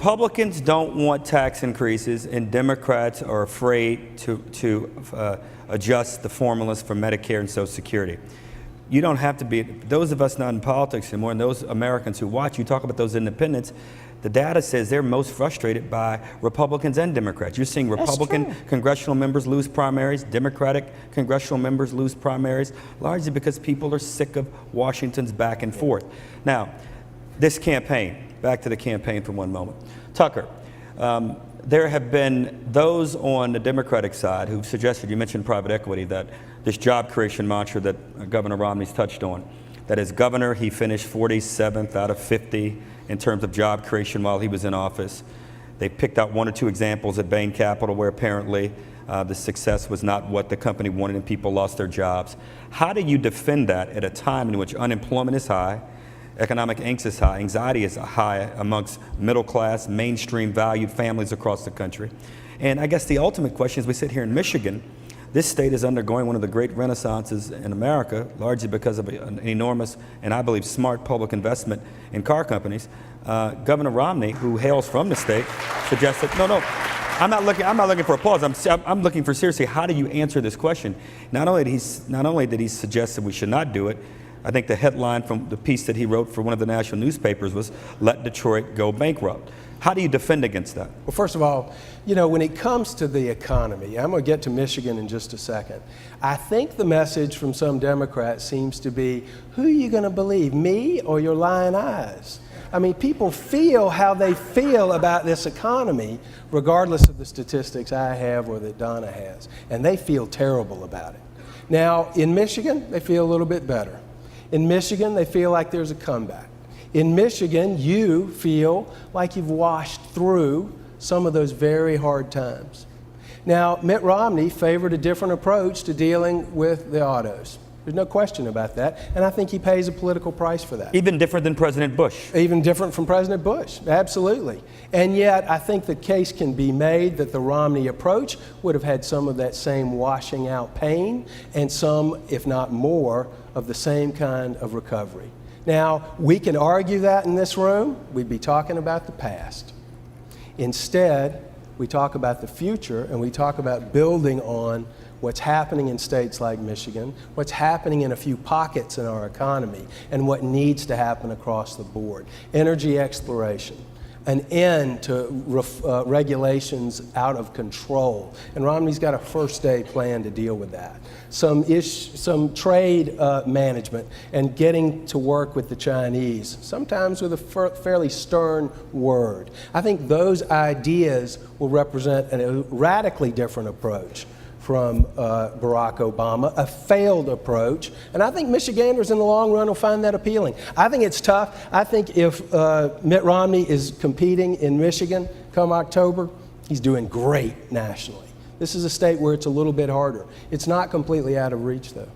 Republicans don't want tax increases, and Democrats are afraid to adjust the formulas for Medicare and Social Security. You don't have to be, those of us not in politics anymore, and those Americans who watch, you talk about those independents, the data says they're most frustrated by Republicans and Democrats. You're seeing Republican congressional members lose primaries, Democratic congressional members lose primaries, largely because people are sick of Washington's back and forth. Now, this campaign, back to the campaign for one moment. Tucker, there have been those on the Democratic side who've suggested, you mentioned private equity, that this job creation mantra that Governor Romney's touched on, that as governor, he finished 47th out of 50 in terms of job creation while he was in office. They picked out one or two examples at Bain Capital where apparently the success was not what the company wanted and people lost their jobs. How do you defend that at a time in which unemployment is high, economic angst is high, anxiety is high amongst middle class, mainstream valued families across the country? And I guess the ultimate question is, we sit here in Michigan, this state is undergoing one of the great renaissances in America, largely because of an enormous and I believe smart public investment in car companies. Governor Romney, who hails from the state, suggested, no, I'm not looking for applause. I'm looking for, seriously, how do you answer this question? Not only did he suggest that we should not do it, I think the headline from the piece that he wrote for one of the national newspapers was, "Let Detroit go bankrupt." How do you defend against that? Well, first of all, you know, when it comes to the economy, I'm going to get to Michigan in just a second. I think the message from some Democrats seems to be, who are you going to believe, me or your lying eyes? I mean, people feel how they feel about this economy, regardless of the statistics I have or that Donna has, and they feel terrible about it. Now, in Michigan, they feel a little bit better. In Michigan, they feel like there's a comeback. In Michigan, you feel like you've washed through some of those very hard times. Now, Mitt Romney favored a different approach to dealing with the autos. There's no question about that, and I think he pays a political price for that. Even different than President Bush. Even different from President Bush, absolutely. And yet, I think the case can be made that the Romney approach would have had some of that same washing out pain and some, if not more, of the same kind of recovery. Now, we can argue that in this room. We'd be talking about the past. Instead, we talk about the future, and we talk about building on what's happening in states like Michigan, what's happening in a few pockets in our economy, and what needs to happen across the board. Energy exploration, an end to regulations out of control. And Romney's got a first-day plan to deal with that. Some trade management and getting to work with the Chinese, sometimes with a fairly stern word. I think those ideas will represent a radically different approach from Barack Obama, a failed approach. And I think Michiganders in the long run will find that appealing. I think it's tough. I think if Mitt Romney is competing in Michigan come October, he's doing great nationally. This is a state where it's a little bit harder. It's not completely out of reach, though.